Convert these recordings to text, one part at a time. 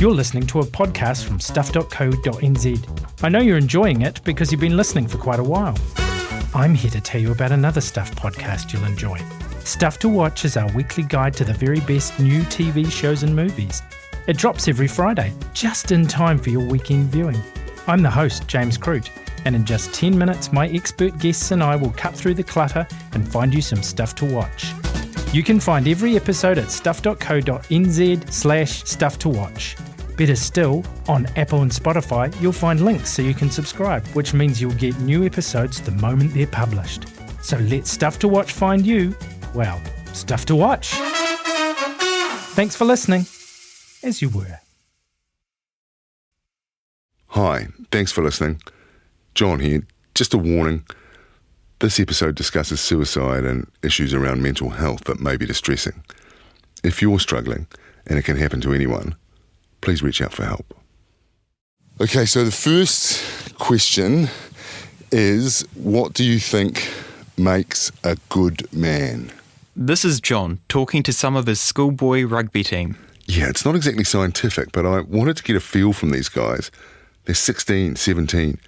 You're listening to a podcast from stuff.co.nz. I know you're enjoying it because you've been listening for quite a while. I'm here to tell you about another Stuff podcast you'll enjoy. Stuff to Watch is our weekly guide to the very best new TV shows and movies. It drops every Friday, just in time for your weekend viewing. I'm the host, James Crute, and in just 10 minutes, my expert guests and I will cut through the clutter and find you some stuff to watch. You can find every episode at stuff.co.nz/stuff to watch. Better still, on Apple and Spotify, you'll find links so you can subscribe, which means you'll get new episodes the moment they're published. So let Stuff to Watch find you, well, stuff to watch. Thanks for listening, as you were. Hi, thanks for listening. John here. Just a warning. This episode discusses suicide and issues around mental health that may be distressing. If you're struggling, and it can happen to anyone, please reach out for help. Okay, so the first question is, what do you think makes a good man? This is John talking to some of his schoolboy rugby team. Yeah, it's not exactly scientific, but I wanted to get a feel from these guys. They're 16, 17,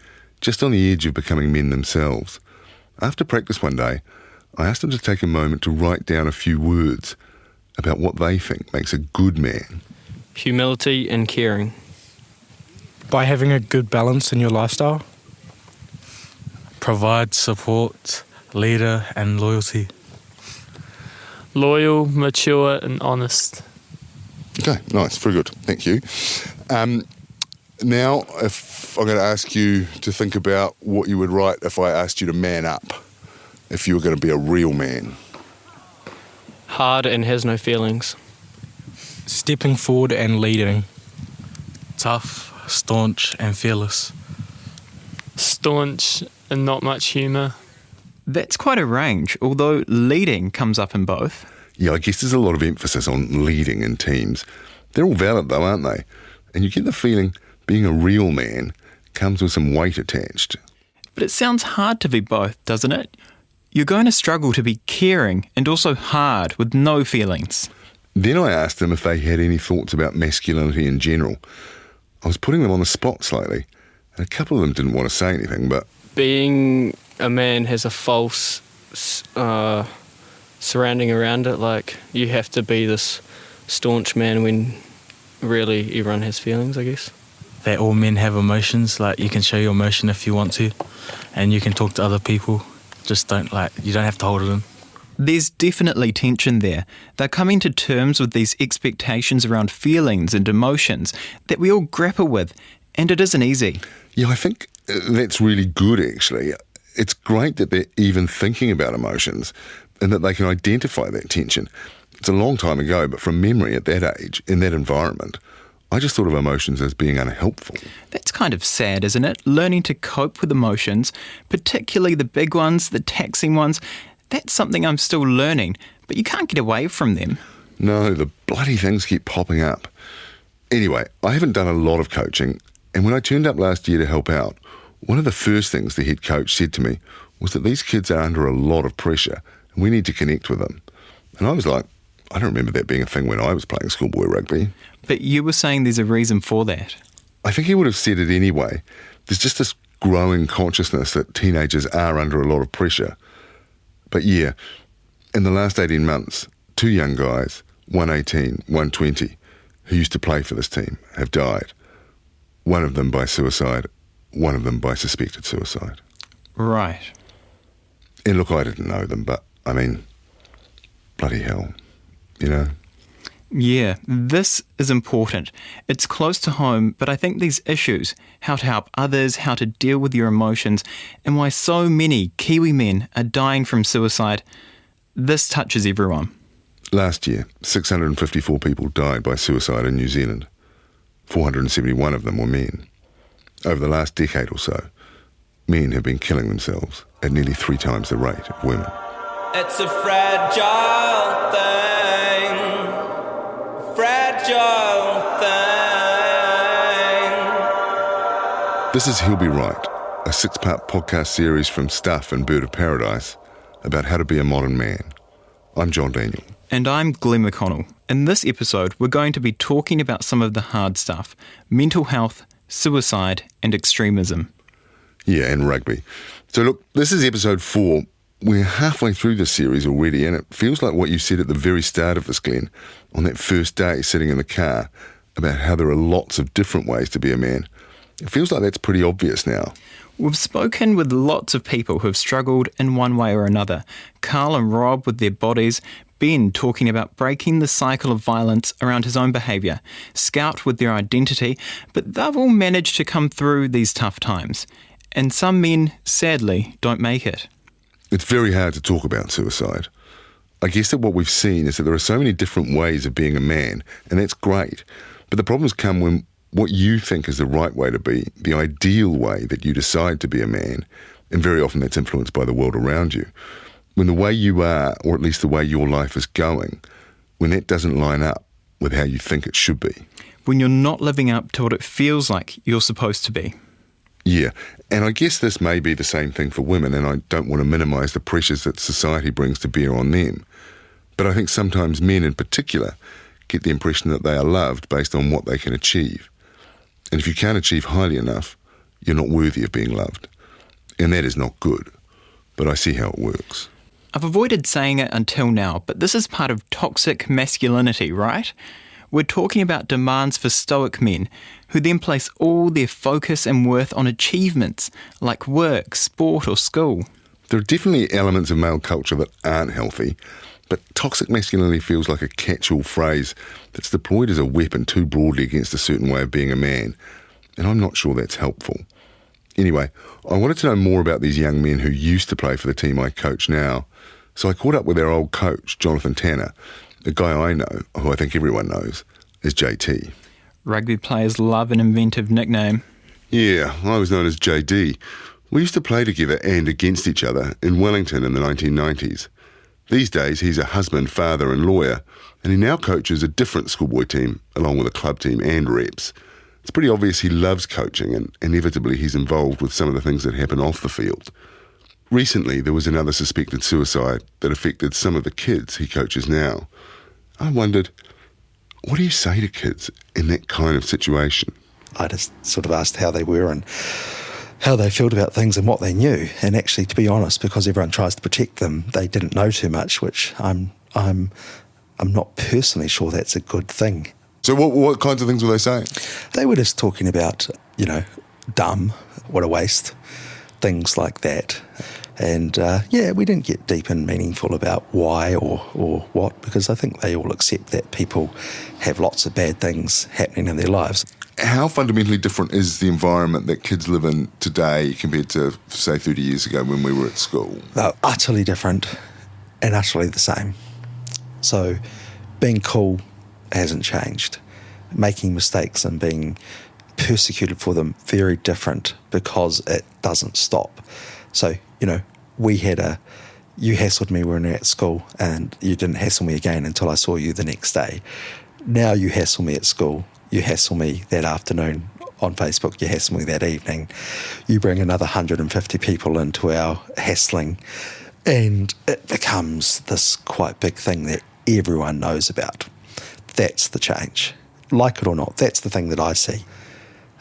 just on the edge of becoming men themselves. After practice one day, I asked them to take a moment to write down a few words about what they think makes a good man. Humility and caring. By having a good balance in your lifestyle. Provide support, leader and loyalty. Loyal, mature and honest. Okay, nice, very good, thank you. Now, if I'm going to ask you to think about what you would write if I asked you to man up, if you were going to be a real man. Hard and has no feelings. Stepping forward and leading. Tough, staunch and fearless. Staunch and not much humour. That's quite a range, although leading comes up in both. Yeah, I guess there's a lot of emphasis on leading in teams. They're all valid though, aren't they? And you get the feeling being a real man comes with some weight attached. But it sounds hard to be both, doesn't it? You're going to struggle to be caring and also hard with no feelings. Then I asked them if they had any thoughts about masculinity in general. I was putting them on the spot slightly, and a couple of them didn't want to say anything, but... Being a man has a false surrounding around it, like you have to be this staunch man when really everyone has feelings, I guess. That all men have emotions, like you can show your emotion if you want to, and you can talk to other people, just you don't have to hold it in. There's definitely tension there. They're coming to terms with these expectations around feelings and emotions that we all grapple with, and it isn't easy. Yeah, I think that's really good, actually. It's great that they're even thinking about emotions and that they can identify that tension. It's a long time ago, but from memory at that age, in that environment, I just thought of emotions as being unhelpful. That's kind of sad, isn't it? Learning to cope with emotions, particularly the big ones, the taxing ones, that's something I'm still learning, but you can't get away from them. No, the bloody things keep popping up. Anyway, I haven't done a lot of coaching, and when I turned up last year to help out, one of the first things the head coach said to me was that these kids are under a lot of pressure, and we need to connect with them. And I was like, I don't remember that being a thing when I was playing schoolboy rugby. But you were saying there's a reason for that. I think he would have said it anyway. There's just this growing consciousness that teenagers are under a lot of pressure. But yeah, in the last 18 months, 2 young guys, one 18, one 20, who used to play for this team, have died. One of them by suicide, one of them by suspected suicide. Right. And look, I didn't know them, but I mean, bloody hell, you know? Yeah, this is important. It's close to home, but I think these issues, how to help others, how to deal with your emotions, and why so many Kiwi men are dying from suicide, this touches everyone. Last year, 654 people died by suicide in New Zealand. 471 of them were men. Over the last decade or so, men have been killing themselves at nearly 3 times the rate of women. It's a fragile thing. Fragile thing. This is He'll Be Right, a 6-part podcast series from Stuff and Bird of Paradise about how to be a modern man. I'm John Daniell. And I'm Glenn McConnell. In this episode, we're going to be talking about some of the hard stuff: mental health, suicide, and extremism. Yeah, and rugby. So look, this is episode 4. We're halfway through this series already, and it feels like what you said at the very start of this, Glenn, on that first day sitting in the car, about how there are lots of different ways to be a man. It feels like that's pretty obvious now. We've spoken with lots of people who have struggled in one way or another. Carl and Rob with their bodies, Ben talking about breaking the cycle of violence around his own behaviour, Scout with their identity, but they've all managed to come through these tough times. And some men, sadly, don't make it. It's very hard to talk about suicide. I guess that what we've seen is that there are so many different ways of being a man, and that's great. But the problems come when what you think is the right way to be, the ideal way that you decide to be a man, and very often that's influenced by the world around you, when the way you are, or at least the way your life is going, when that doesn't line up with how you think it should be. When you're not living up to what it feels like you're supposed to be. Yeah, and I guess this may be the same thing for women, and I don't want to minimise the pressures that society brings to bear on them. But I think sometimes men in particular get the impression that they are loved based on what they can achieve. And if you can't achieve highly enough, you're not worthy of being loved. And that is not good. But I see how it works. I've avoided saying it until now, but this is part of toxic masculinity, right? We're talking about demands for stoic men, who then place all their focus and worth on achievements, like work, sport or school. There are definitely elements of male culture that aren't healthy, but toxic masculinity feels like a catch-all phrase that's deployed as a weapon too broadly against a certain way of being a man, and I'm not sure that's helpful. Anyway, I wanted to know more about these young men who used to play for the team I coach now, so I caught up with our old coach, Jonathan Tanner, a guy I know, who I think everyone knows, is JT. Rugby players love an inventive nickname. Yeah, I was known as JD. We used to play together and against each other in Wellington in the 1990s. These days, he's a husband, father and lawyer, and he now coaches a different schoolboy team, along with a club team and reps. It's pretty obvious he loves coaching, and inevitably he's involved with some of the things that happen off the field. Recently, there was another suspected suicide that affected some of the kids he coaches now. I wondered, what do you say to kids in that kind of situation? I just sort of asked how they were and how they felt about things and what they knew. And actually, to be honest, because everyone tries to protect them, they didn't know too much, which I'm not personally sure that's a good thing. So what kinds of things were they saying? They were just talking about, dumb, what a waste, things like that. And we didn't get deep and meaningful about why or what, because I think they all accept that people have lots of bad things happening in their lives. How fundamentally different is the environment that kids live in today compared to, say, 30 years ago when we were at school? They're utterly different and utterly the same. So being cool hasn't changed. Making mistakes and being persecuted for them, very different, because it doesn't stop. So, you hassled me when we were at school and you didn't hassle me again until I saw you the next day. Now you hassle me at school, you hassle me that afternoon on Facebook, you hassle me that evening. You bring another 150 people into our hassling and it becomes this quite big thing that everyone knows about. That's the change. Like it or not, that's the thing that I see.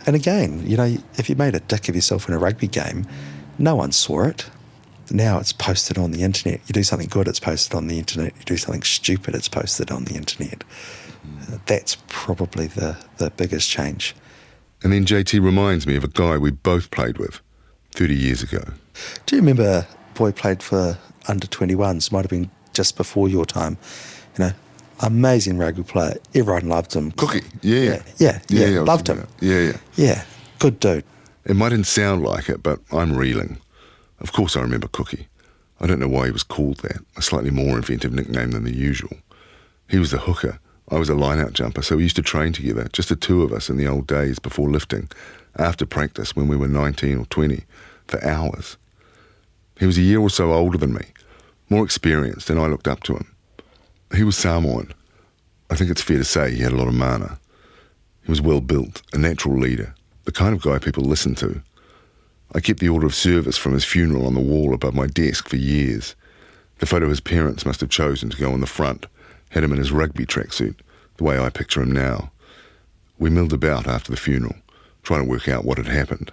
And again, if you made a dick of yourself in a rugby game, no one saw it. Now it's posted on the internet. You do something good, it's posted on the internet. You do something stupid, it's posted on the internet. That's probably the biggest change. And then JT reminds me of a guy we both played with 30 years ago. Do you remember a boy played for under 21s? Might have been just before your time. Amazing rugby player. Everyone loved him. Cookie, yeah. Loved him. Yeah, good dude. It mightn't sound like it, but I'm reeling. Of course I remember Cookie. I don't know why he was called that, a slightly more inventive nickname than the usual. He was the hooker. I was a line-out jumper, so we used to train together, just the two of us in the old days before lifting, after practice when we were 19 or 20, for hours. He was a year or so older than me, more experienced, and I looked up to him. He was Samoan. I think it's fair to say he had a lot of mana. He was well-built, a natural leader, the kind of guy people listened to. I kept the order of service from his funeral on the wall above my desk for years. The photo his parents must have chosen to go on the front had him in his rugby tracksuit, the way I picture him now. We milled about after the funeral, trying to work out what had happened.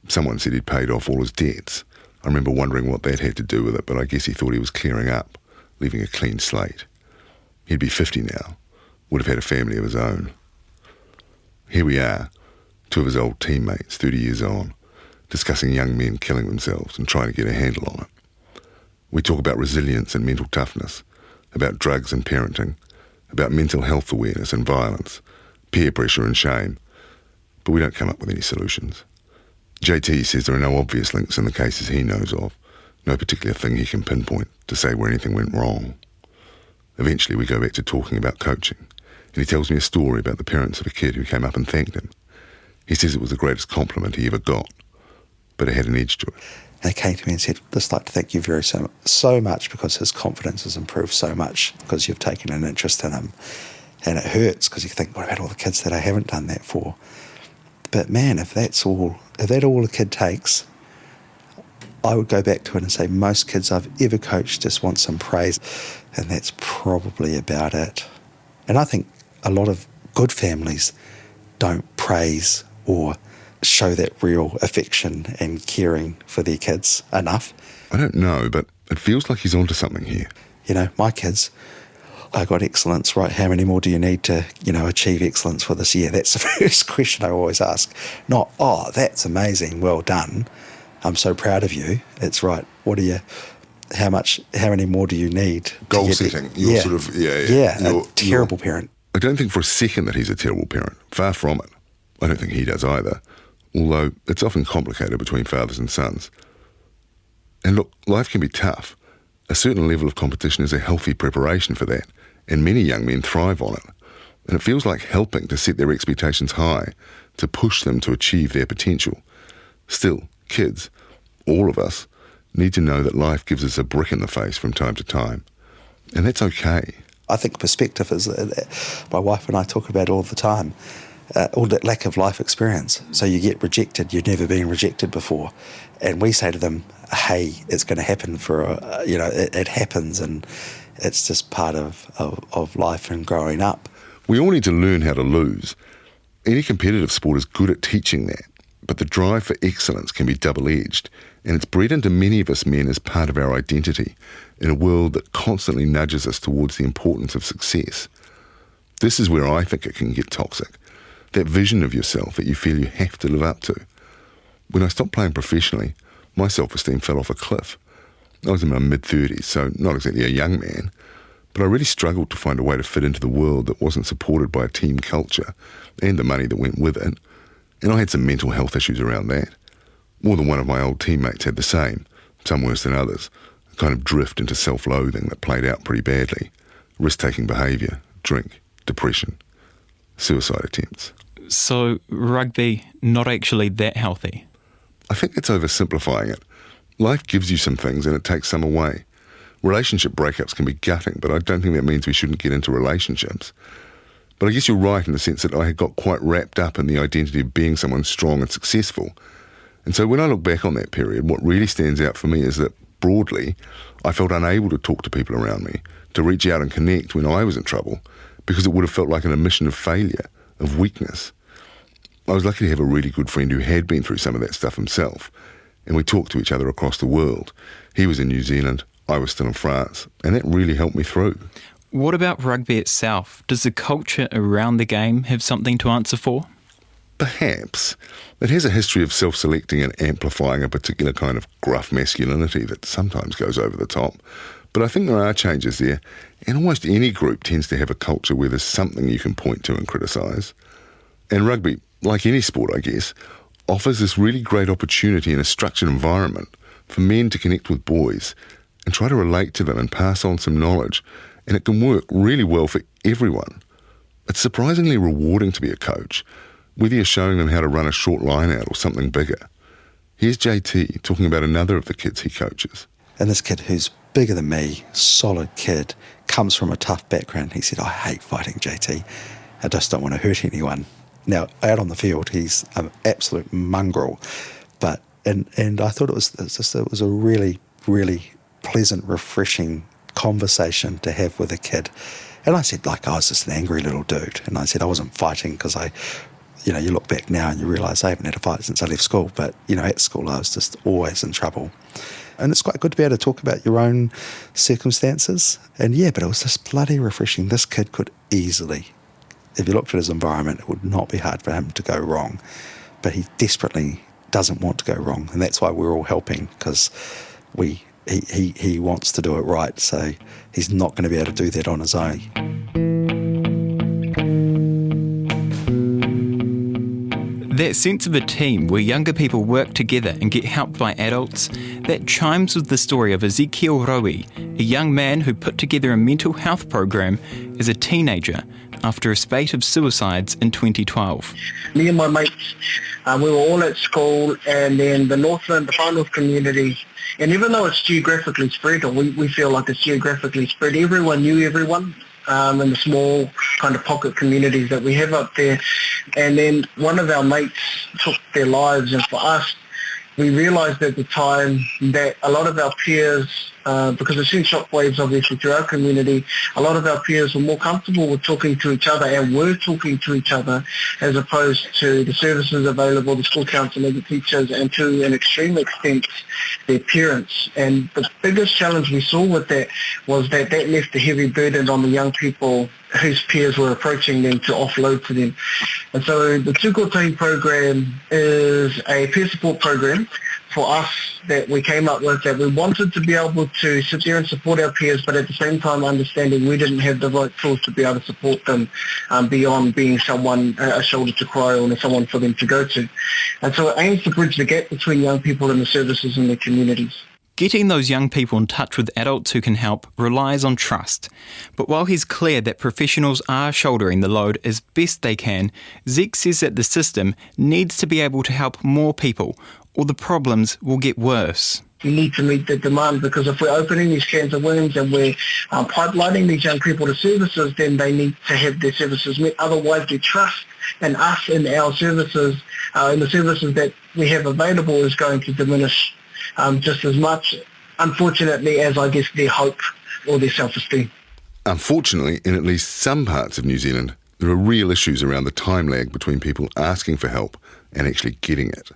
Someone said he'd paid off all his debts. I remember wondering what that had to do with it, but I guess he thought he was clearing up, leaving a clean slate. He'd be 50 now, would have had a family of his own. Here we are, two of his old teammates, 30 years on, discussing young men killing themselves and trying to get a handle on it. We talk about resilience and mental toughness, about drugs and parenting, about mental health awareness and violence, peer pressure and shame, but we don't come up with any solutions. JT says there are no obvious links in the cases he knows of, no particular thing he can pinpoint to say where anything went wrong. Eventually we go back to talking about coaching, and he tells me a story about the parents of a kid who came up and thanked him. He says it was the greatest compliment he ever got, but it had an edge to it. They came to me and said, just like to thank you so much because his confidence has improved so much because you've taken an interest in him. And it hurts because you think, what about all the kids that I haven't done that for? But man, if that's all a kid takes, I would go back to it and say most kids I've ever coached just want some praise, and that's probably about it. And I think a lot of good families don't praise or show that real affection and caring for their kids enough. I don't know, but it feels like he's onto something here. You know, my kids, I got excellence, right? How many more do you need to, achieve excellence for this year? That's the first question I always ask. Not, oh, that's amazing, well done, I'm so proud of you. It's right, how many more do you need? Goal setting. You're sort of, a terrible parent. I don't think for a second that he's a terrible parent. Far from it. I don't think he does either. Although it's often complicated between fathers and sons. And look, life can be tough. A certain level of competition is a healthy preparation for that, and many young men thrive on it. And it feels like helping to set their expectations high, to push them to achieve their potential. Still, kids, all of us, need to know that life gives us a brick in the face from time to time. And that's okay. I think perspective is, my wife and I talk about it all the time, all that lack of life experience. So you get rejected, you've never been rejected before. And we say to them, hey, it's going to happen it happens, and it's just part of life and growing up. We all need to learn how to lose. Any competitive sport is good at teaching that, but the drive for excellence can be double-edged, and it's bred into many of us men as part of our identity in a world that constantly nudges us towards the importance of success. This is where I think it can get toxic, that vision of yourself that you feel you have to live up to. When I stopped playing professionally, my self-esteem fell off a cliff. I was in my mid-30s, so not exactly a young man, but I really struggled to find a way to fit into the world that wasn't supported by a team culture and the money that went with it. And I had some mental health issues around that. More than one of my old teammates had the same, some worse than others, a kind of drift into self-loathing that played out pretty badly. Risk-taking behaviour, drink, depression, suicide attempts. So rugby, not actually that healthy? I think that's oversimplifying it. Life gives you some things and it takes some away. Relationship breakups can be gutting, but I don't think that means we shouldn't get into relationships. But I guess you're right in the sense that I had got quite wrapped up in the identity of being someone strong and successful. And so when I look back on that period, what really stands out for me is that, broadly, I felt unable to talk to people around me, to reach out and connect when I was in trouble, because it would have felt like an admission of failure, of weakness. I was lucky to have a really good friend who had been through some of that stuff himself, and we talked to each other across the world. He was in New Zealand, I was still in France, and that really helped me through. What about rugby itself? Does the culture around the game have something to answer for? Perhaps. It has a history of self-selecting and amplifying a particular kind of gruff masculinity that sometimes goes over the top. But I think there are changes there, and almost any group tends to have a culture where there's something you can point to and criticise. And rugby, like any sport I guess, offers this really great opportunity in a structured environment for men to connect with boys and try to relate to them and pass on some knowledge, and it can work really well for everyone. It's surprisingly rewarding to be a coach, whether you're showing them how to run a short line out or something bigger. Here's JT talking about another of the kids he coaches. And this kid who's bigger than me, solid kid, comes from a tough background. He said, I hate fighting, JT. I just don't want to hurt anyone. Now, out on the field, he's an absolute mongrel. But and I thought it was a really, really pleasant, refreshing conversation to have with a kid. And I said, like, I was just an angry little dude. And I said I wasn't fighting because you look back now and you realise I haven't had a fight since I left school. But, at school I was just always in trouble. And it's quite good to be able to talk about your own circumstances. And but it was just bloody refreshing. This kid could easily, if you looked at his environment, it would not be hard for him to go wrong. But he desperately doesn't want to go wrong. And that's why we're all helping, because he wants to do it right. So he's not going to be able to do that on his own. That sense of a team where younger people work together and get helped by adults, that chimes with the story of Ezekiel Rowe, a young man who put together a mental health program as a teenager after a spate of suicides in 2012. Me and my mates, we were all at school, and then the Northland, the Far North community, and even though it's geographically spread, or we feel like it's geographically spread, everyone knew everyone. In the small kind of pocket communities that we have up there. And then one of our mates took their lives, and for us, we realised at the time that a lot of our peers, because we've seen shockwaves obviously through our community, a lot of our peers were more comfortable with talking to each other and were talking to each other as opposed to the services available, the school counsellors, the teachers, and to an extreme extent, their parents. And the biggest challenge we saw with that was that left a heavy burden on the young people whose peers were approaching them to offload to them. And so the Tūkotahi program is a peer support program for us that we came up with, that we wanted to be able to sit there and support our peers, but at the same time understanding we didn't have the right tools to be able to support them beyond being someone, a shoulder to cry on, or someone for them to go to. And so it aims to bridge the gap between young people and the services in their communities. Getting those young people in touch with adults who can help relies on trust. But while he's clear that professionals are shouldering the load as best they can, Zeke says that the system needs to be able to help more people, or the problems will get worse. We need to meet the demand, because if we're opening these cans of worms and we're pipelining these young people to services, then they need to have their services met. Otherwise, their trust in us and our services, and the services that we have available, is going to diminish just as much, unfortunately, as I guess their hope or their self-esteem. Unfortunately, in at least some parts of New Zealand, there are real issues around the time lag between people asking for help and actually getting it.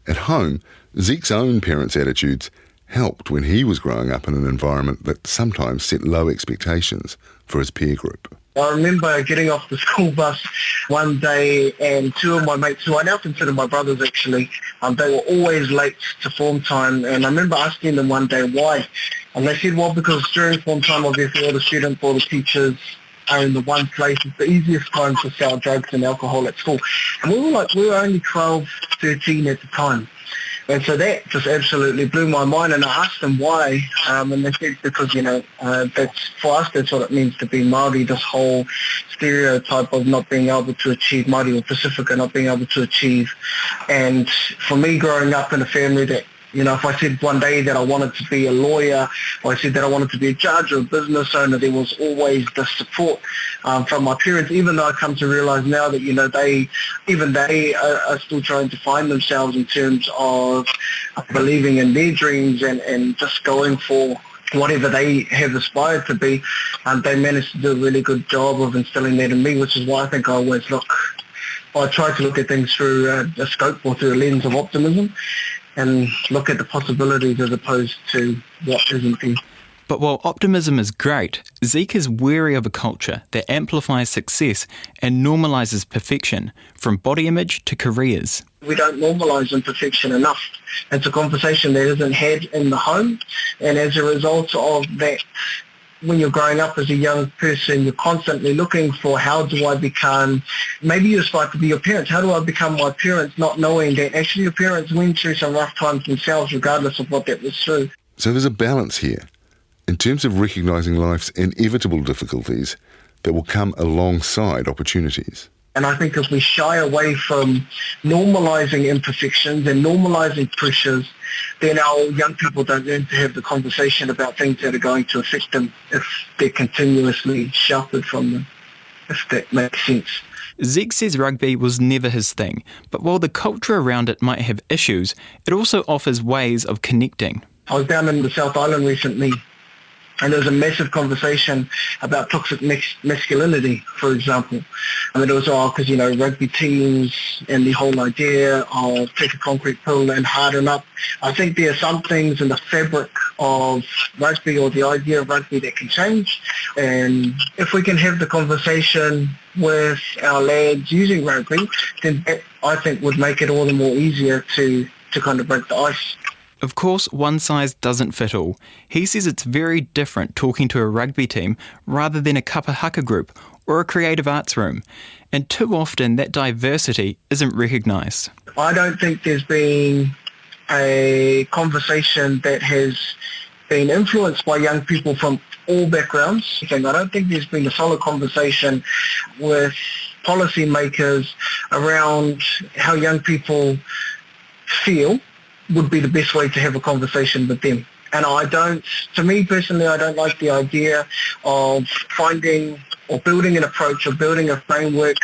At home, Zeke's own parents' attitudes helped when he was growing up in an environment that sometimes set low expectations for his peer group. I remember getting off the school bus one day, and two of my mates, who I now consider my brothers actually, they were always late to form time, and I remember asking them one day why. And they said, well, because during form time, obviously all the students, all the teachers are in the one place. It's the easiest time to sell drugs and alcohol at school. And we were only 12, 13 at the time. And so that just absolutely blew my mind, and I asked them why, and they said because, that's, for us, that's what it means to be Māori, this whole stereotype of not being able to achieve, Māori or Pacifica not being able to achieve. And for me, growing up in a family that, if I said one day that I wanted to be a lawyer, or I said that I wanted to be a judge or a business owner, there was always the support from my parents, even though I come to realise now that, they are still trying to find themselves in terms of believing in their dreams and just going for whatever they have aspired to be. They managed to do a really good job of instilling that in me, which is why I think I try to look at things through a scope or through a lens of optimism, and look at the possibilities as opposed to what isn't there. But while optimism is great, Zeke is wary of a culture that amplifies success and normalises perfection, from body image to careers. We don't normalise imperfection enough. It's a conversation that isn't had in the home, and as a result of that, when you're growing up as a young person, you're constantly looking for, how do I become, maybe you aspire to be your parents, how do I become my parents, not knowing that actually your parents went through some rough times themselves, regardless of what that was through. So there's a balance here, in terms of recognising life's inevitable difficulties that will come alongside opportunities. And I think if we shy away from normalising imperfections and normalising pressures, then our young people don't learn to have the conversation about things that are going to affect them if they're continuously sheltered from them, if that makes sense. Zeke says rugby was never his thing, but while the culture around it might have issues, it also offers ways of connecting. I was down in the South Island recently, And there was a massive conversation about toxic masculinity, for example. I mean, it was all because, rugby teams and the whole idea of take a concrete pill and harden up. I think there are some things in the fabric of rugby or the idea of rugby that can change. And if we can have the conversation with our lads using rugby, then that, I think, would make it all the more easier to kind of break the ice. Of course, one size doesn't fit all. He says it's very different talking to a rugby team rather than a kapa haka group or a creative arts room. And too often that diversity isn't recognised. I don't think there's been a conversation that has been influenced by young people from all backgrounds. I don't think there's been a solid conversation with policymakers around how young people feel would be the best way to have a conversation with them. And to me personally, I don't like the idea of finding or building an approach or building a framework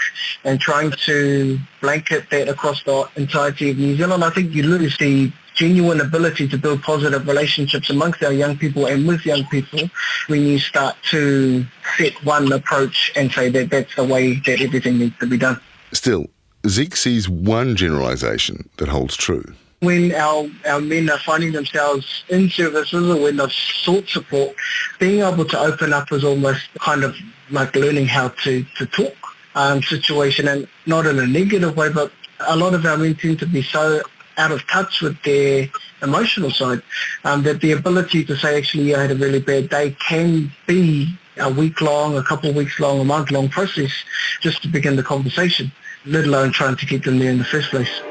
and trying to blanket that across the entirety of New Zealand. I think you lose the genuine ability to build positive relationships amongst our young people and with young people when you start to set one approach and say that that's the way that everything needs to be done. Still, Zeke sees one generalisation that holds true. When our men are finding themselves in services or when they've sought support, being able to open up is almost kind of like learning how to talk situation, and not in a negative way, but a lot of our men tend to be so out of touch with their emotional side that the ability to say, actually, I had a really bad day can be a week-long, a couple of weeks-long, a month-long process just to begin the conversation, let alone trying to get them there in the first place.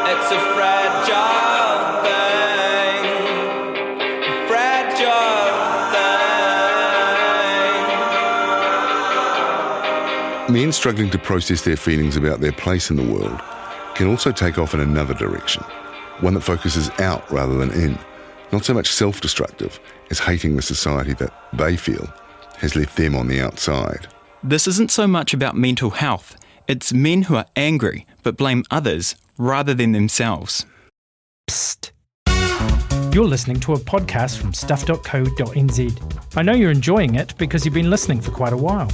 It's a fragile thing, Men struggling to process their feelings about their place in the world can also take off in another direction, one that focuses out rather than in, not so much self-destructive as hating the society that they feel has left them on the outside. This isn't so much about mental health. It's men who are angry but blame others rather than themselves. Psst. You're listening to a podcast from stuff.co.nz. I know you're enjoying it because you've been listening for quite a while.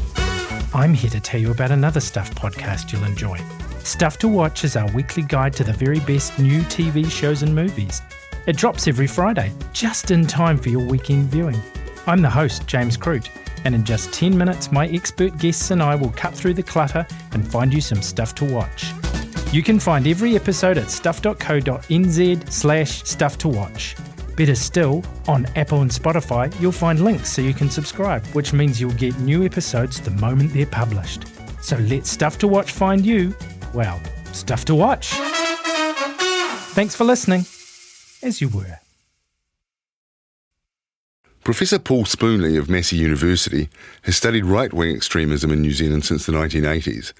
I'm here to tell you about another Stuff podcast you'll enjoy. Stuff to Watch is our weekly guide to the very best new TV shows and movies. It drops every Friday, just in time for your weekend viewing. I'm the host, James Crute, and in just 10 minutes, my expert guests and I will cut through the clutter and find you some stuff to watch. You can find every episode at stuff.co.nz/stuff-to-watch. Better still, on Apple and Spotify, you'll find links so you can subscribe, which means you'll get new episodes the moment they're published. So let Stuff to Watch find you, well, stuff to watch. Thanks for listening, as you were. Professor Paul Spoonley of Massey University has studied right-wing extremism in New Zealand since the 1980s.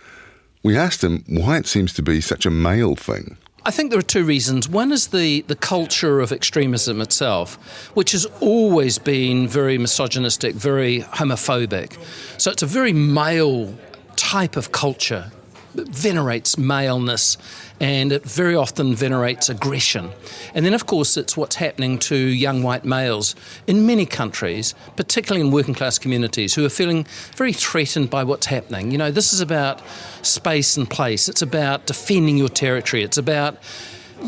We asked him why it seems to be such a male thing. I think there are two reasons. One is the culture of extremism itself, which has always been very misogynistic, very homophobic. So it's a very male type of culture. It venerates maleness, and it very often venerates aggression. And then, of course, it's what's happening to young white males in many countries, particularly in working class communities, who are feeling very threatened by what's happening. You know, this is about space and place. It's about defending your territory. It's about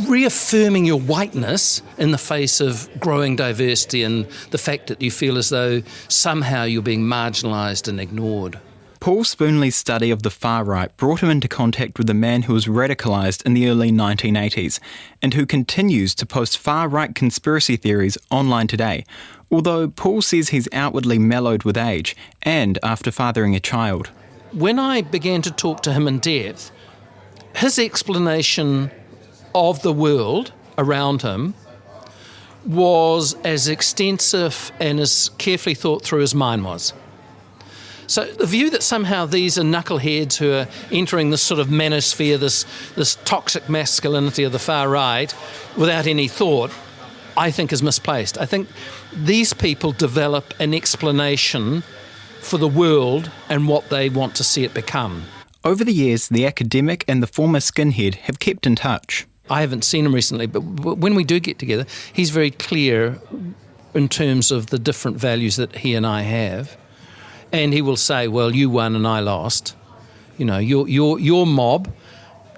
reaffirming your whiteness in the face of growing diversity and the fact that you feel as though somehow you're being marginalised and ignored. Paul Spoonley's study of the far right brought him into contact with a man who was radicalised in the early 1980s and who continues to post far-right conspiracy theories online today, although Paul says he's outwardly mellowed with age and after fathering a child. When I began to talk to him in depth, his explanation of the world around him was as extensive and as carefully thought through as mine was. So the view that somehow these are knuckleheads who are entering this sort of manosphere, this toxic masculinity of the far right, without any thought, I think is misplaced. I think these people develop an explanation for the world and what they want to see it become. Over the years, the academic and the former skinhead have kept in touch. I haven't seen him recently, but when we do get together, he's very clear in terms of the different values that he and I have. And he will say, well, you won and I lost. You know, your mob,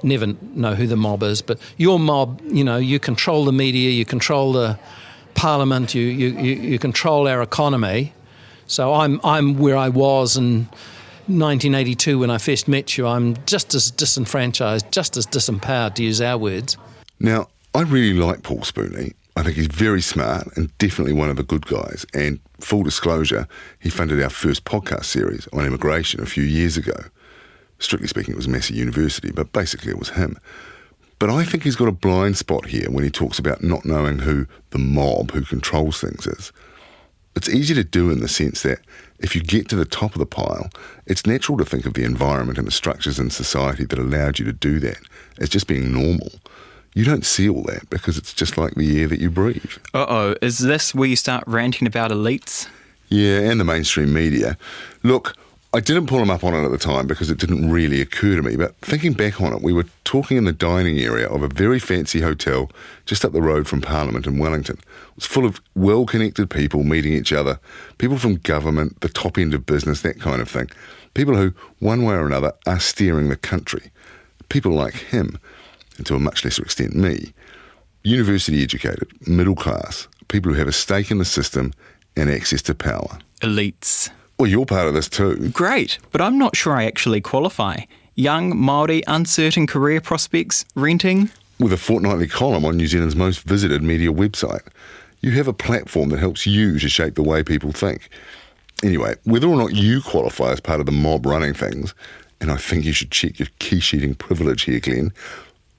never know who the mob is, but your mob, you know, you control the media, you control the parliament, you control our economy. So I'm where I was in 1982 when I first met you. I'm just as disenfranchised, just as disempowered, to use our words. Now, I really like Paul Spooney. I think he's very smart and definitely one of the good guys. And full disclosure, he funded our first podcast series on immigration a few years ago. Strictly speaking, it was Massey University, but basically it was him. But I think he's got a blind spot here when he talks about not knowing who the mob who controls things is. It's easy to do in the sense that if you get to the top of the pile, it's natural to think of the environment and the structures in society that allowed you to do that as just being normal. You don't see all that because it's just like the air that you breathe. Uh-oh, is this where you start ranting about elites? Yeah, and the mainstream media. Look, I didn't pull him up on it at the time because it didn't really occur to me, but thinking back on it, we were talking in the dining area of a very fancy hotel just up the road from Parliament in Wellington. It was full of well-connected people meeting each other, people from government, the top end of business, that kind of thing. People who, one way or another, are steering the country. People like him, and to a much lesser extent me, university educated, middle class, people who have a stake in the system and access to power. Elites. Well, you're part of this too. Great, but I'm not sure I actually qualify. Young, Māori, uncertain career prospects, renting. With a fortnightly column on New Zealand's most visited media website. You have a platform that helps you to shape the way people think. Anyway, whether or not you qualify as part of the mob running things, and I think you should check your key-sheeting privilege here, Glenn,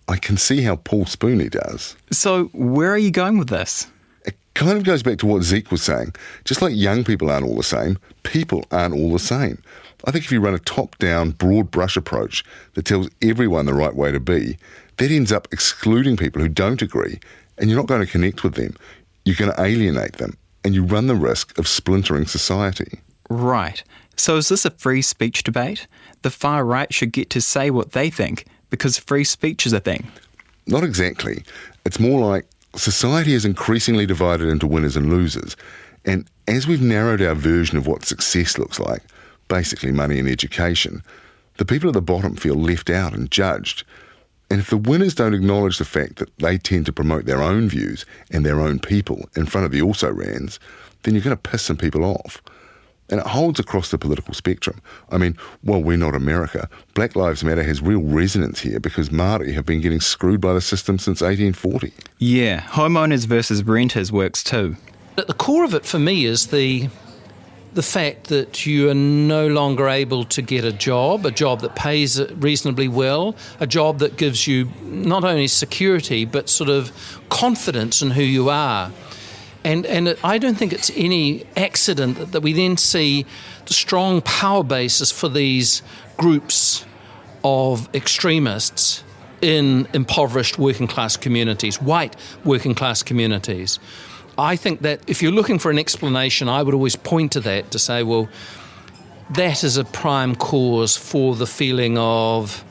I can see how Paul Spooney does. So where are you going with this? It kind of goes back to what Zeke was saying. Just like young people aren't all the same, people aren't all the same. I think if you run a top-down, broad brush approach that tells everyone the right way to be, that ends up excluding people who don't agree, and you're not going to connect with them. You're going to alienate them, and you run the risk of splintering society. Right. So is this a free speech debate? The far right should get to say what they think because free speech is a thing. Not exactly. It's more like society is increasingly divided into winners and losers, and as we've narrowed our version of what success looks like, basically money and education, the people at the bottom feel left out and judged. And if the winners don't acknowledge the fact that they tend to promote their own views and their own people in front of the also-rans, then you're going to piss some people off. And it holds across the political spectrum. I mean, while we're not America, Black Lives Matter has real resonance here because Māori have been getting screwed by the system since 1840. Yeah, homeowners versus renters works too. At the core of it for me is the fact that you are no longer able to get a job that pays reasonably well, a job that gives you not only security but sort of confidence in who you are. And I don't think it's any accident that we then see the strong power basis for these groups of extremists in impoverished working class communities, white working class communities. I think that if you're looking for an explanation, I would always point to that to say, well, that is a prime cause for the feeling of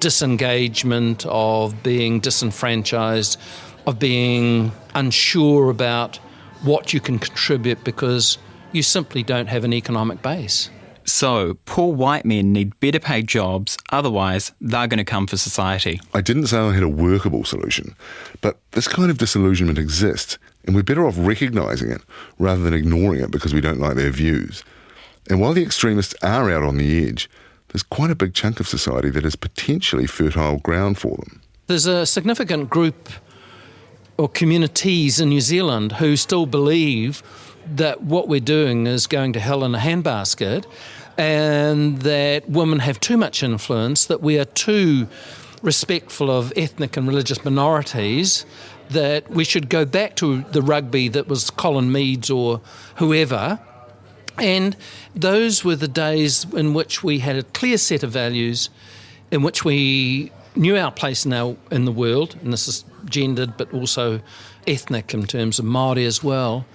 disengagement, of being disenfranchised, of being unsure about what you can contribute because you simply don't have an economic base. So, poor white men need better paid jobs, otherwise they're going to come for society. I didn't say I had a workable solution, but this kind of disillusionment exists, and we're better off recognising it rather than ignoring it because we don't like their views. And while the extremists are out on the edge, there's quite a big chunk of society that is potentially fertile ground for them. There's a significant group or communities in New Zealand who still believe that what we're doing is going to hell in a handbasket and that women have too much influence, that we are too respectful of ethnic and religious minorities, that we should go back to the rugby that was Colin Meads or whoever. And those were the days in which we had a clear set of values, in which we knew our place in the world, and this is gendered but also ethnic in terms of Māori as well.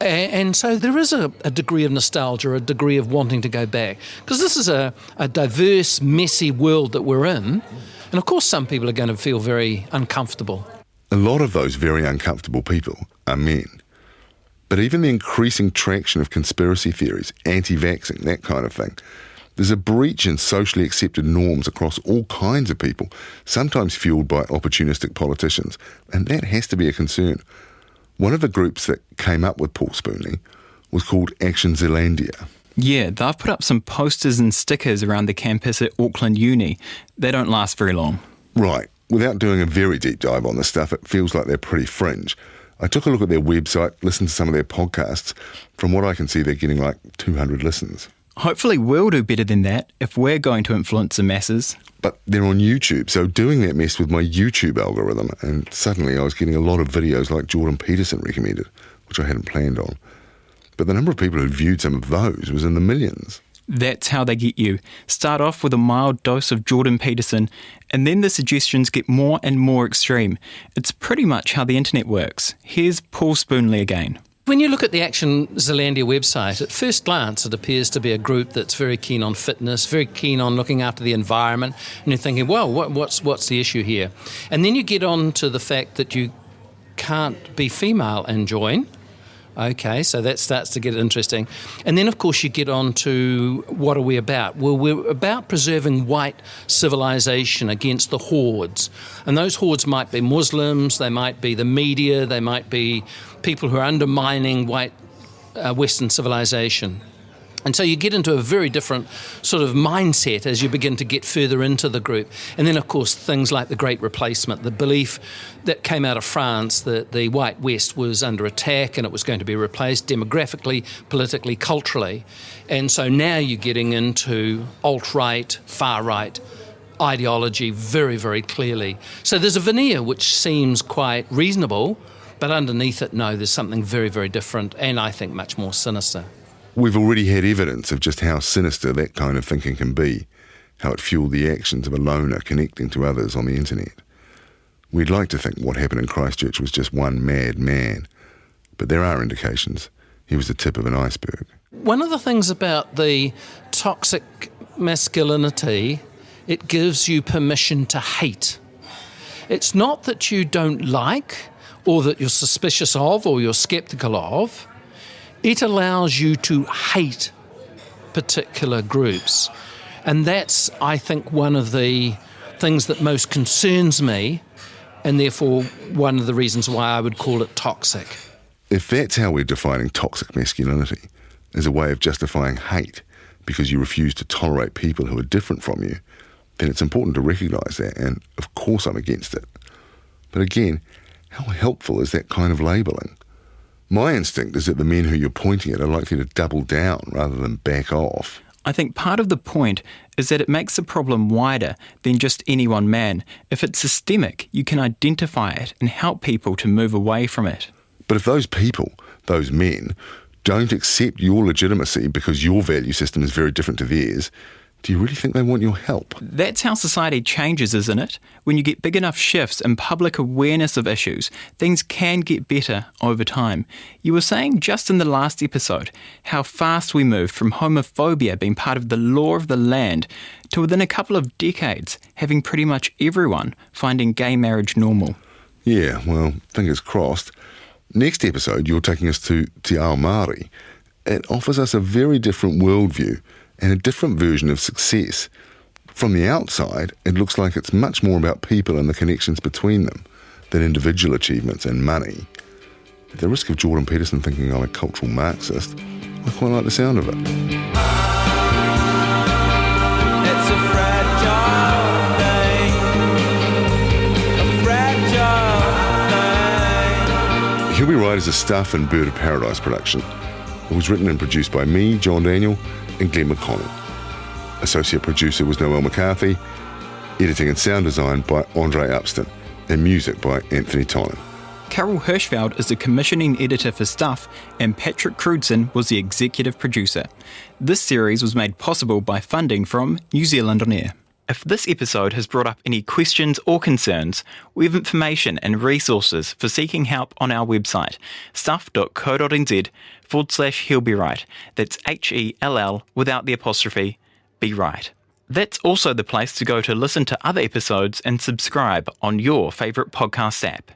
And so there is a degree of nostalgia, a degree of wanting to go back, because this is a diverse, messy world that we're in, and of course some people are going to feel very uncomfortable. A lot of those very uncomfortable people are men. But even the increasing traction of conspiracy theories, anti-vaxxing, that kind of thing, there's a breach in socially accepted norms across all kinds of people, sometimes fueled by opportunistic politicians, and that has to be a concern. One of the groups that came up with Paul Spoonley was called Action Zealandia. Yeah, they've put up some posters and stickers around the campus at Auckland Uni. They don't last very long. Right. Without doing a very deep dive on this stuff, it feels like they're pretty fringe. I took a look at their website, listened to some of their podcasts. From what I can see, they're getting like 200 listens. Hopefully we'll do better than that if we're going to influence the masses. But they're on YouTube, so doing that messed with my YouTube algorithm, and suddenly I was getting a lot of videos like Jordan Peterson recommended, which I hadn't planned on. But the number of people who viewed some of those was in the millions. That's how they get you. Start off with a mild dose of Jordan Peterson, and then the suggestions get more and more extreme. It's pretty much how the internet works. Here's Paul Spoonley again. When you look at the Action Zealandia website, at first glance it appears to be a group that's very keen on fitness, very keen on looking after the environment, and you're thinking, well, what's the issue here? And then you get on to the fact that you can't be female and join. Okay, so that starts to get interesting. And then, of course, you get on to what are we about? Well, we're about preserving white civilization against the hordes. And those hordes might be Muslims, they might be the media, they might be people who are undermining white Western civilization. And so you get into a very different sort of mindset as you begin to get further into the group. And then, of course, things like the Great Replacement, the belief that came out of France that the white West was under attack and it was going to be replaced demographically, politically, culturally. And so now you're getting into alt-right, far-right ideology very, very clearly. So there's a veneer which seems quite reasonable, but underneath it, no, there's something very, very different and I think much more sinister. We've already had evidence of just how sinister that kind of thinking can be, how it fueled the actions of a loner connecting to others on the internet. We'd like to think what happened in Christchurch was just one mad man, but there are indications he was the tip of an iceberg. One of the things about the toxic masculinity, it gives you permission to hate. It's not that you don't like, or that you're suspicious of, or you're sceptical of. It allows you to hate particular groups. And that's, I think, one of the things that most concerns me, and therefore one of the reasons why I would call it toxic. If that's how we're defining toxic masculinity, as a way of justifying hate because you refuse to tolerate people who are different from you, then it's important to recognise that, and of course I'm against it. But again, how helpful is that kind of labelling? My instinct is that the men who you're pointing at are likely to double down rather than back off. I think part of the point is that it makes the problem wider than just any one man. If it's systemic, you can identify it and help people to move away from it. But if those people, those men, don't accept your legitimacy because your value system is very different to theirs, do you really think they want your help? That's how society changes, isn't it? When you get big enough shifts in public awareness of issues, things can get better over time. You were saying just in the last episode how fast we moved from homophobia being part of the law of the land to within a couple of decades having pretty much everyone finding gay marriage normal. Yeah, well, fingers crossed. Next episode, you're taking us to Te Ao Māori. It offers us a very different worldview and a different version of success. From the outside, it looks like it's much more about people and the connections between them than individual achievements and money. At the risk of Jordan Peterson thinking I'm a cultural Marxist, I quite like the sound of it. It's a fragile thing. A fragile thing. He'll Be Right is a Stuff and Bird of Paradise production. It was written and produced by me, John Daniell, and Glenn McConnell. Associate producer was Noel McCarthy. Editing and sound design by Andre Upston. And music by Anthony Tonnen. Carol Hirschfeld is the commissioning editor for Stuff, and Patrick Crudson was the executive producer. This series was made possible by funding from New Zealand On Air. If this episode has brought up any questions or concerns, we have information and resources for seeking help on our website, stuff.co.nz/He'll Be Right. That's HELL without the apostrophe, be right. That's also the place to go to listen to other episodes and subscribe on your favourite podcast app.